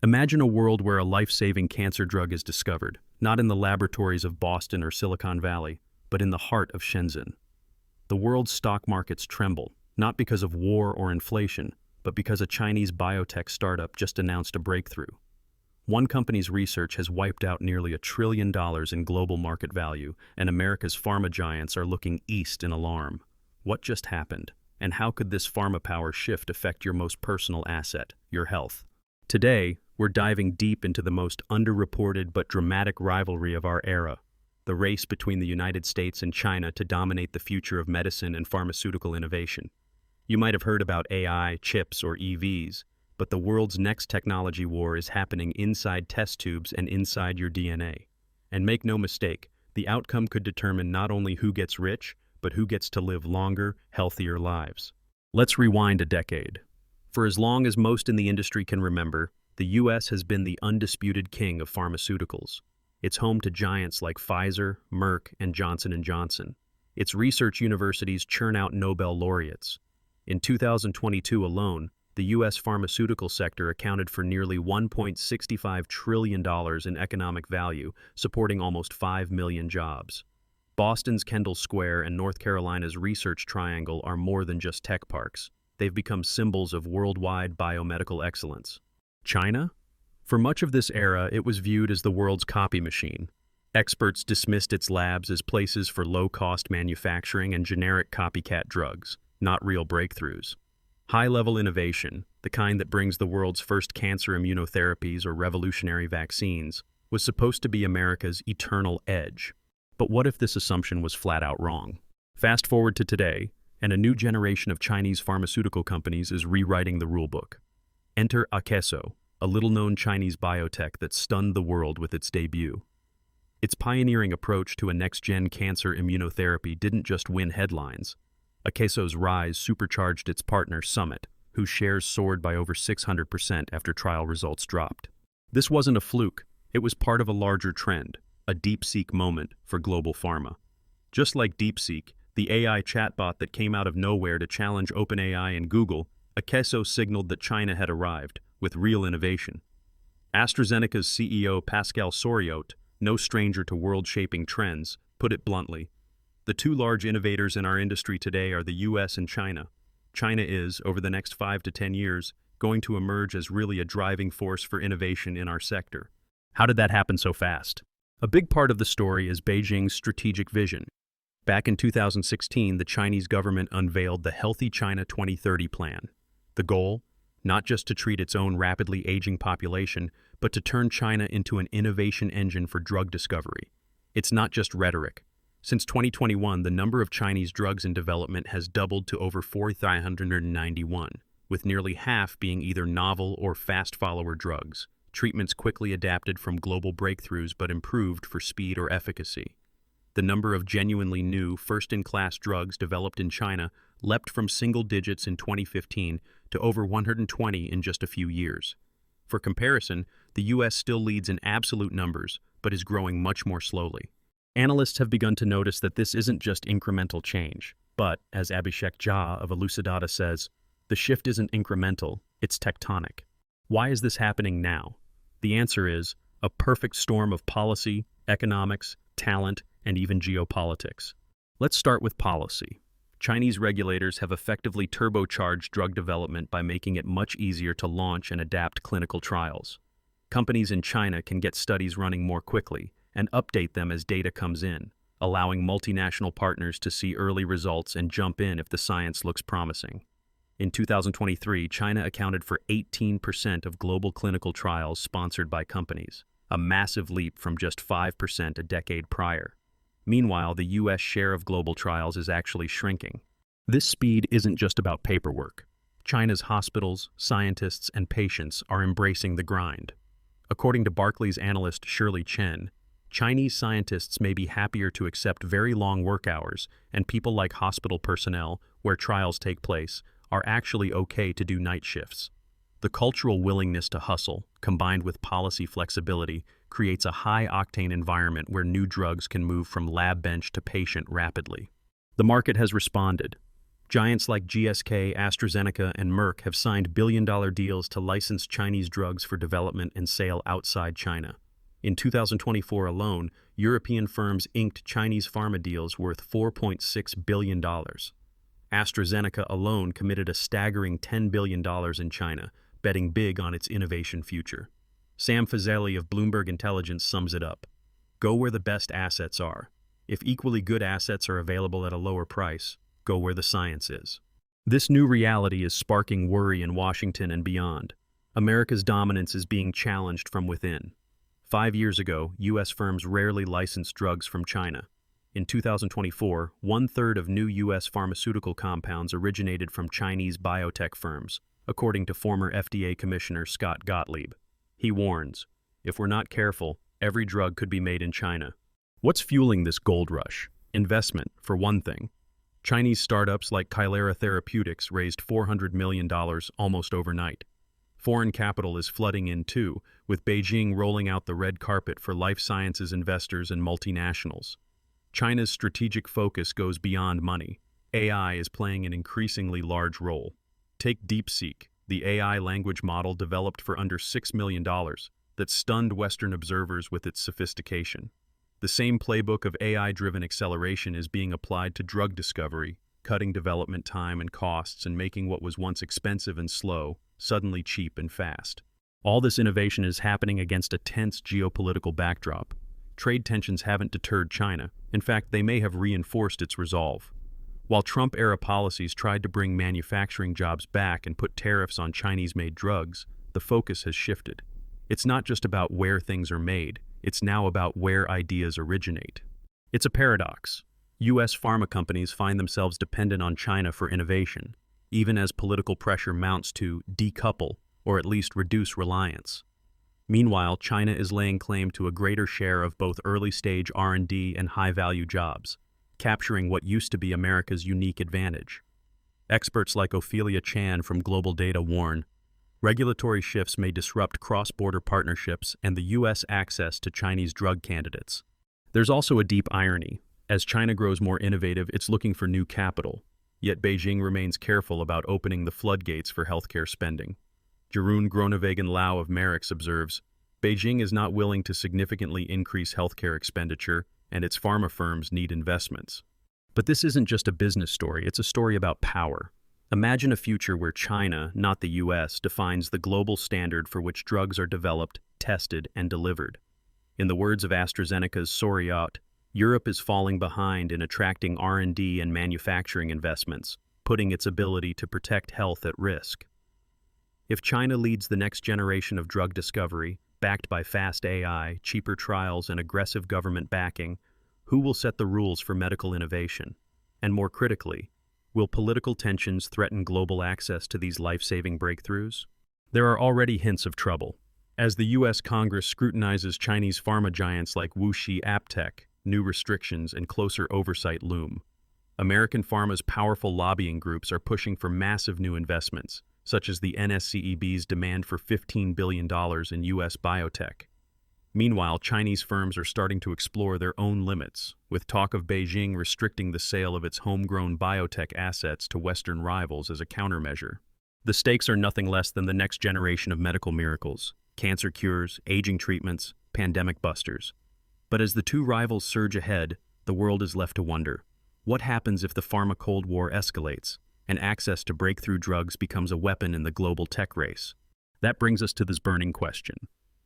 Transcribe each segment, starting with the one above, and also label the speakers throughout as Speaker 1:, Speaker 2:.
Speaker 1: Imagine a world where a life-saving cancer drug is discovered, not in the laboratories of Boston or Silicon Valley, but in the heart of Shenzhen. The world's stock markets tremble, not because of war or inflation, but because a Chinese biotech startup just announced a breakthrough. One company's research has wiped out nearly $1 trillion in global market value, and America's pharma giants are looking east in alarm. What just happened? And how could this pharma power shift affect your most personal asset, your health? Today, we're diving deep into the most underreported but dramatic rivalry of our era, the race between the United States and China to dominate the future of medicine and pharmaceutical innovation. You might have heard about AI, chips, or EVs, but the world's next technology war is happening inside test tubes and inside your DNA. And make no mistake, the outcome could determine not only who gets rich, but who gets to live longer, healthier lives. Let's rewind a decade. For as long as most in the industry can remember, the U.S. has been the undisputed king of pharmaceuticals. It's home to giants like Pfizer, Merck, and Johnson & Johnson. Its research universities churn out Nobel laureates. In 2022 alone, the U.S. pharmaceutical sector accounted for nearly $1.65 trillion in economic value, supporting almost 5 million jobs. Boston's Kendall Square and North Carolina's Research Triangle are more than just tech parks. They've become symbols of worldwide biomedical excellence. China? For much of this era, it was viewed as the world's copy machine. Experts dismissed its labs as places for low-cost manufacturing and generic copycat drugs, not real breakthroughs. High-level innovation, the kind that brings the world's first cancer immunotherapies or revolutionary vaccines, was supposed to be America's eternal edge. But what if this assumption was flat out wrong? Fast forward to today, and a new generation of Chinese pharmaceutical companies is rewriting the rulebook. Enter Akeso, a little-known Chinese biotech that stunned the world with its debut. Its pioneering approach to a next-gen cancer immunotherapy didn't just win headlines. Akeso's rise supercharged its partner Summit, whose shares soared by over 600% after trial results dropped. This wasn't a fluke, it was part of a larger trend, a DeepSeek moment for global pharma. Just like DeepSeek, the AI chatbot that came out of nowhere to challenge OpenAI and Google, Akeso signaled that China had arrived, with real innovation. AstraZeneca's CEO Pascal Soriot, no stranger to world-shaping trends, put it bluntly. The two large innovators in our industry today are the US and China. China is, over the next 5 to 10 years, going to emerge as really a driving force for innovation in our sector. How did that happen so fast? A big part of the story is Beijing's strategic vision. Back in 2016, the Chinese government unveiled the Healthy China 2030 plan. The goal? Not just to treat its own rapidly aging population, but to turn China into an innovation engine for drug discovery. It's not just rhetoric. Since 2021, the number of Chinese drugs in development has doubled to over 4,391, with nearly half being either novel or fast-follower drugs, treatments quickly adapted from global breakthroughs but improved for speed or efficacy. The number of genuinely new, first-in-class drugs developed in China leapt from single digits in 2015 to over 120 in just a few years. For comparison, the US still leads in absolute numbers, but is growing much more slowly. Analysts have begun to notice that this isn't just incremental change, but, as Abhishek Jha of Elucidata says, the shift isn't incremental, it's tectonic. Why is this happening now? The answer is a perfect storm of policy, economics, talent, and even geopolitics. Let's start with policy. Chinese regulators have effectively turbocharged drug development by making it much easier to launch and adapt clinical trials. Companies in China can get studies running more quickly and update them as data comes in, allowing multinational partners to see early results and jump in if the science looks promising. In 2023, China accounted for 18% of global clinical trials sponsored by companies, a massive leap from just 5% a decade prior. Meanwhile, the US share of global trials is actually shrinking. This speed isn't just about paperwork. China's hospitals, scientists, and patients are embracing the grind. According to Barclays analyst Shirley Chen, Chinese scientists may be happier to accept very long work hours, and people like hospital personnel, where trials take place, are actually okay to do night shifts. The cultural willingness to hustle, combined with policy flexibility, creates a high-octane environment where new drugs can move from lab bench to patient rapidly. The market has responded. Giants like GSK, AstraZeneca, and Merck have signed billion-dollar deals to license Chinese drugs for development and sale outside China. In 2024 alone, European firms inked Chinese pharma deals worth $4.6 billion. AstraZeneca alone committed a staggering $10 billion in China, betting big on its innovation future. Sam Fazeli of Bloomberg Intelligence sums it up. Go where the best assets are. If equally good assets are available at a lower price, go where the science is. This new reality is sparking worry in Washington and beyond. America's dominance is being challenged from within. 5 years ago, U.S. firms rarely licensed drugs from China. In 2024, 1/3 of new U.S. pharmaceutical compounds originated from Chinese biotech firms, according to former FDA Commissioner Scott Gottlieb. He warns, if we're not careful, every drug could be made in China. What's fueling this gold rush? Investment, for one thing. Chinese startups like Kylera Therapeutics raised $400 million almost overnight. Foreign capital is flooding in too, with Beijing rolling out the red carpet for life sciences investors and multinationals. China's strategic focus goes beyond money. AI is playing an increasingly large role. Take DeepSeek, the AI language model developed for under $6 million that stunned Western observers with its sophistication. The same playbook of AI-driven acceleration is being applied to drug discovery, cutting development time and costs and making what was once expensive and slow suddenly cheap and fast. All this innovation is happening against a tense geopolitical backdrop. Trade tensions haven't deterred China. In fact, they may have reinforced its resolve. While Trump-era policies tried to bring manufacturing jobs back and put tariffs on Chinese-made drugs, the focus has shifted. It's not just about where things are made, it's now about where ideas originate. It's a paradox. U.S. pharma companies find themselves dependent on China for innovation, even as political pressure mounts to decouple or at least reduce reliance. Meanwhile, China is laying claim to a greater share of both early-stage R&D and high-value jobs, capturing what used to be America's unique advantage. Experts like Ophelia Chan from Global Data warn, regulatory shifts may disrupt cross-border partnerships and the U.S. access to Chinese drug candidates. There's also a deep irony. As China grows more innovative, it's looking for new capital. Yet Beijing remains careful about opening the floodgates for healthcare spending. Jeroen Groenewegen-Lau of Merix observes, Beijing is not willing to significantly increase healthcare expenditure, and its pharma firms need investments. But this isn't just a business story, it's a story about power. Imagine a future where China, not the U.S., defines the global standard for which drugs are developed, tested, and delivered. In the words of AstraZeneca's Soriot, Europe is falling behind in attracting R&D and manufacturing investments, putting its ability to protect health at risk. If China leads the next generation of drug discovery, backed by fast AI, cheaper trials, and aggressive government backing, who will set the rules for medical innovation? And more critically, will political tensions threaten global access to these life-saving breakthroughs? There are already hints of trouble. As the U.S. Congress scrutinizes Chinese pharma giants like WuXi AppTec, new restrictions and closer oversight loom. American pharma's powerful lobbying groups are pushing for massive new investments, such as the NSCEB's demand for $15 billion in U.S. biotech. Meanwhile, Chinese firms are starting to explore their own limits, with talk of Beijing restricting the sale of its homegrown biotech assets to Western rivals as a countermeasure. The stakes are nothing less than the next generation of medical miracles, cancer cures, aging treatments, pandemic busters. But as the two rivals surge ahead, the world is left to wonder, what happens if the pharma Cold War escalates, and access to breakthrough drugs becomes a weapon in the global tech race? That brings us to this burning question.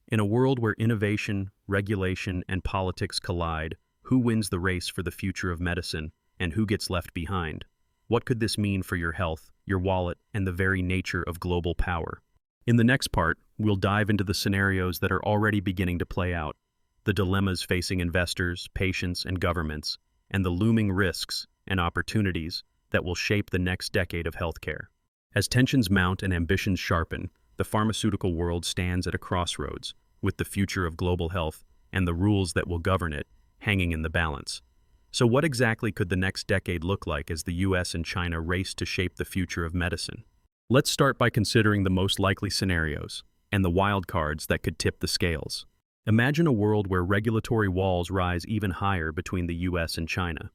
Speaker 1: In a world where innovation, regulation, and politics collide, who wins the race for the future of medicine, and who gets left behind? What could this mean for your health, your wallet, and the very nature of global power? In the next part, we'll dive into the scenarios that are already beginning to play out, the dilemmas facing investors, patients, and governments, and the looming risks and opportunities that will shape the next decade of healthcare. As tensions mount and ambitions sharpen, the pharmaceutical world stands at a crossroads, with the future of global health and the rules that will govern it hanging in the balance. So what exactly could the next decade look like as the US and China race to shape the future of medicine? Let's start by considering the most likely scenarios and the wild cards that could tip the scales. Imagine a world where regulatory walls rise even higher between the US and China.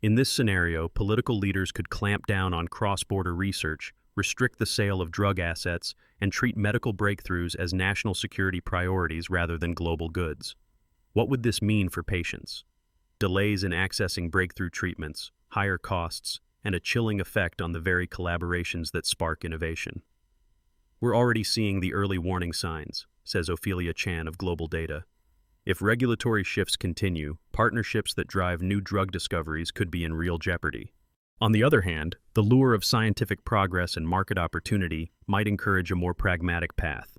Speaker 1: In this scenario, political leaders could clamp down on cross-border research, restrict the sale of drug assets, and treat medical breakthroughs as national security priorities rather than global goods. What would this mean for patients? Delays in accessing breakthrough treatments, higher costs, and a chilling effect on the very collaborations that spark innovation. We're already seeing the early warning signs, says Ophelia Chan of Global Data. If regulatory shifts continue, partnerships that drive new drug discoveries could be in real jeopardy. On the other hand, the lure of scientific progress and market opportunity might encourage a more pragmatic path.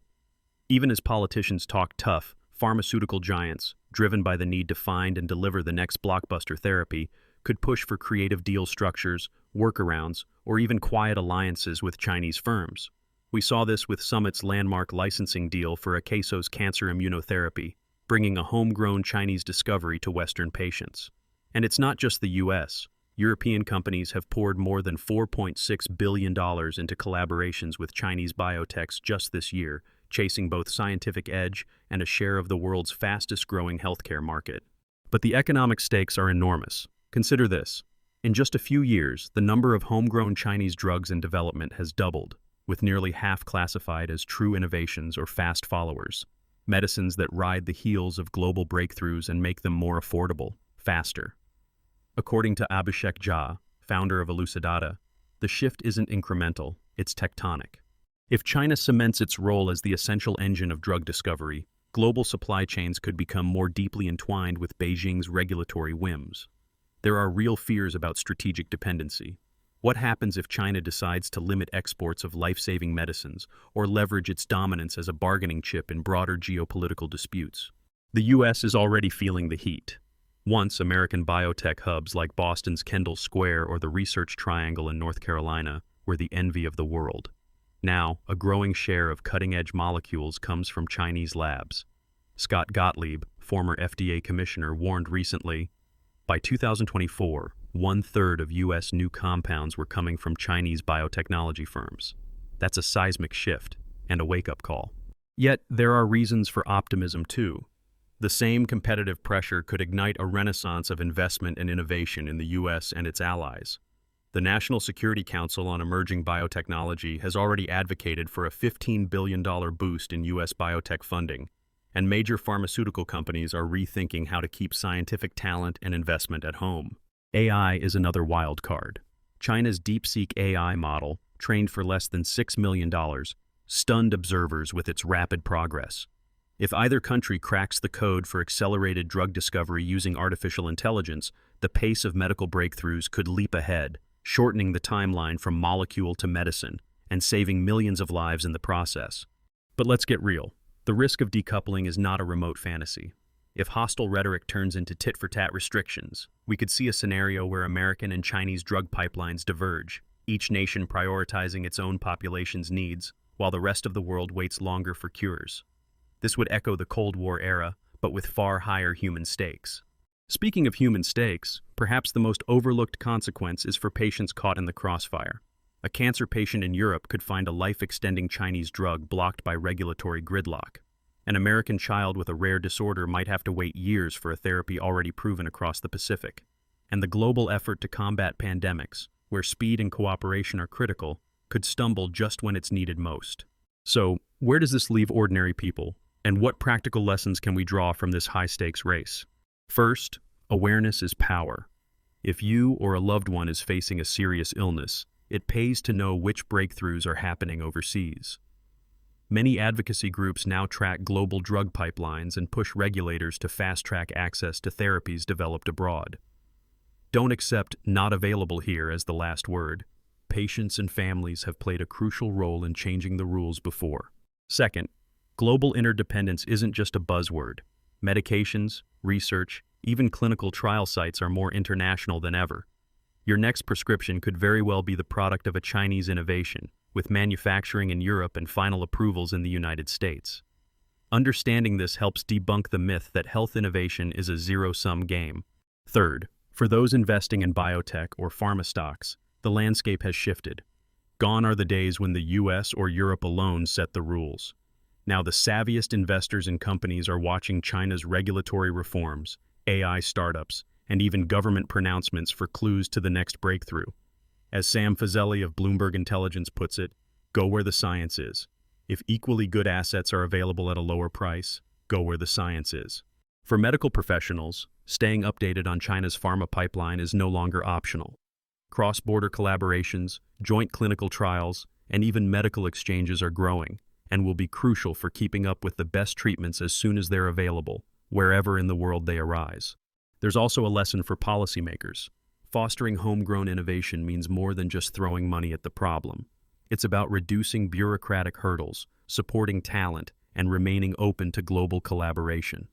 Speaker 1: Even as politicians talk tough, pharmaceutical giants, driven by the need to find and deliver the next blockbuster therapy, could push for creative deal structures, workarounds, or even quiet alliances with Chinese firms. We saw this with Summit's landmark licensing deal for Akeso's cancer immunotherapy, bringing a homegrown Chinese discovery to Western patients. And it's not just the US. European companies have poured more than $4.6 billion into collaborations with Chinese biotechs just this year, chasing both scientific edge and a share of the world's fastest-growing healthcare market. But the economic stakes are enormous. Consider this. In just a few years, the number of homegrown Chinese drugs in development has doubled, with nearly half classified as true innovations or fast followers. Medicines that ride the heels of global breakthroughs and make them more affordable, faster. According to Abhishek Jha, founder of Elucidata, the shift isn't incremental, it's tectonic. If China cements its role as the essential engine of drug discovery, global supply chains could become more deeply entwined with Beijing's regulatory whims. There are real fears about strategic dependency. What happens if China decides to limit exports of life-saving medicines or leverage its dominance as a bargaining chip in broader geopolitical disputes? The US is already feeling the heat. Once, American biotech hubs like Boston's Kendall Square or the Research Triangle in North Carolina were the envy of the world. Now, a growing share of cutting-edge molecules comes from Chinese labs. Scott Gottlieb, former FDA commissioner, warned recently, by 2024, 1/3 of U.S. new compounds were coming from Chinese biotechnology firms. That's a seismic shift and a wake-up call. Yet, there are reasons for optimism too. The same competitive pressure could ignite a renaissance of investment and innovation in the U.S. and its allies. The National Security Council on Emerging Biotechnology has already advocated for a $15 billion boost in U.S. biotech funding, and major pharmaceutical companies are rethinking how to keep scientific talent and investment at home. AI is another wild card. China's DeepSeek AI model, trained for less than $6 million, stunned observers with its rapid progress. If either country cracks the code for accelerated drug discovery using artificial intelligence, the pace of medical breakthroughs could leap ahead, shortening the timeline from molecule to medicine and saving millions of lives in the process. But let's get real. The risk of decoupling is not a remote fantasy. If hostile rhetoric turns into tit-for-tat restrictions, we could see a scenario where American and Chinese drug pipelines diverge, each nation prioritizing its own population's needs, while the rest of the world waits longer for cures. This would echo the Cold War era, but with far higher human stakes. Speaking of human stakes, perhaps the most overlooked consequence is for patients caught in the crossfire. A cancer patient in Europe could find a life-extending Chinese drug blocked by regulatory gridlock. An American child with a rare disorder might have to wait years for a therapy already proven across the Pacific. And the global effort to combat pandemics, where speed and cooperation are critical, could stumble just when it's needed most. So, where does this leave ordinary people? And what practical lessons can we draw from this high-stakes race? First, awareness is power. If you or a loved one is facing a serious illness, it pays to know which breakthroughs are happening overseas. Many advocacy groups now track global drug pipelines and push regulators to fast-track access to therapies developed abroad. Don't accept "not available here" as the last word. Patients and families have played a crucial role in changing the rules before. Second, global interdependence isn't just a buzzword. Medications, research, even clinical trial sites are more international than ever. Your next prescription could very well be the product of a Chinese innovation, with manufacturing in Europe and final approvals in the United States. Understanding this helps debunk the myth that health innovation is a zero-sum game. Third, for those investing in biotech or pharma stocks, the landscape has shifted. Gone are the days when the US or Europe alone set the rules. Now the savviest investors in companies are watching China's regulatory reforms, AI startups, and even government pronouncements for clues to the next breakthrough. As Sam Fazeli of Bloomberg Intelligence puts it, go where the science is. If equally good assets are available at a lower price, go where the science is. For medical professionals, staying updated on China's pharma pipeline is no longer optional. Cross-border collaborations, joint clinical trials, and even medical exchanges are growing and will be crucial for keeping up with the best treatments as soon as they're available, wherever in the world they arise. There's also a lesson for policymakers. Fostering homegrown innovation means more than just throwing money at the problem. It's about reducing bureaucratic hurdles, supporting talent, and remaining open to global collaboration.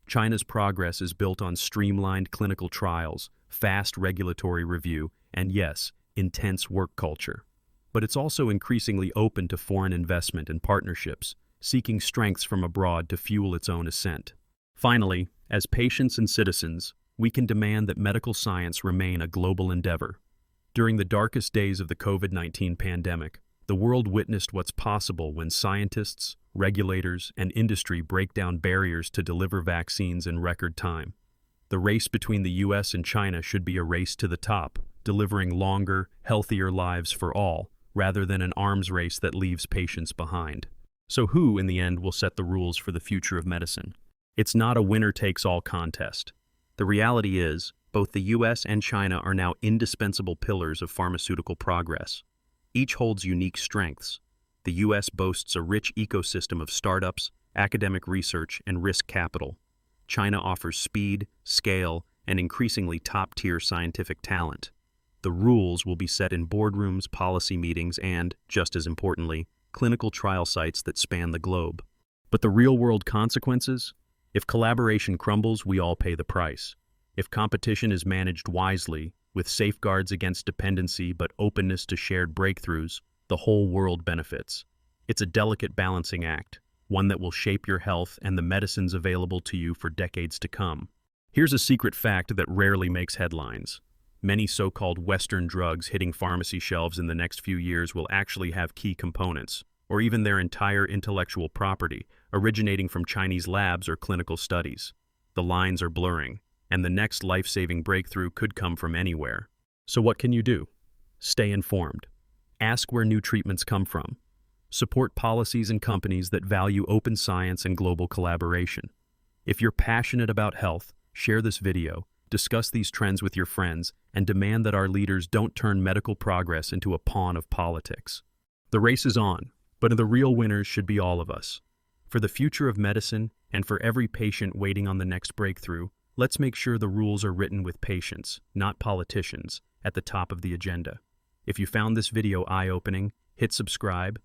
Speaker 1: China's progress is built on streamlined clinical trials, fast regulatory review, and yes, intense work culture. But it's also increasingly open to foreign investment and partnerships, seeking strengths from abroad to fuel its own ascent. Finally, as patients and citizens, we can demand that medical science remain a global endeavor. During the darkest days of the COVID-19 pandemic, the world witnessed what's possible when scientists, regulators, and industry break down barriers to deliver vaccines in record time. The race between the US and China should be a race to the top, delivering longer, healthier lives for all, rather than an arms race that leaves patients behind. So who, in the end, will set the rules for the future of medicine? It's not a winner-takes-all contest. The reality is, both the US and China are now indispensable pillars of pharmaceutical progress. Each holds unique strengths. The US boasts a rich ecosystem of startups, academic research, and risk capital. China offers speed, scale, and increasingly top-tier scientific talent. The rules will be set in boardrooms, policy meetings, and, just as importantly, clinical trial sites that span the globe. But the real-world consequences? If collaboration crumbles, we all pay the price. If competition is managed wisely, with safeguards against dependency but openness to shared breakthroughs, the whole world benefits. It's a delicate balancing act, one that will shape your health and the medicines available to you for decades to come. Here's a secret fact that rarely makes headlines. Many so-called Western drugs hitting pharmacy shelves in the next few years will actually have key components, or even their entire intellectual property, originating from Chinese labs or clinical studies. The lines are blurring, and the next life-saving breakthrough could come from anywhere. So what can you do? Stay informed. Ask where new treatments come from. Support policies and companies that value open science and global collaboration. If you're passionate about health, share this video, discuss these trends with your friends, and demand that our leaders don't turn medical progress into a pawn of politics. The race is on, but the real winners should be all of us. For the future of medicine, and for every patient waiting on the next breakthrough, let's make sure the rules are written with patients, not politicians, at the top of the agenda. If you found this video eye-opening, hit subscribe,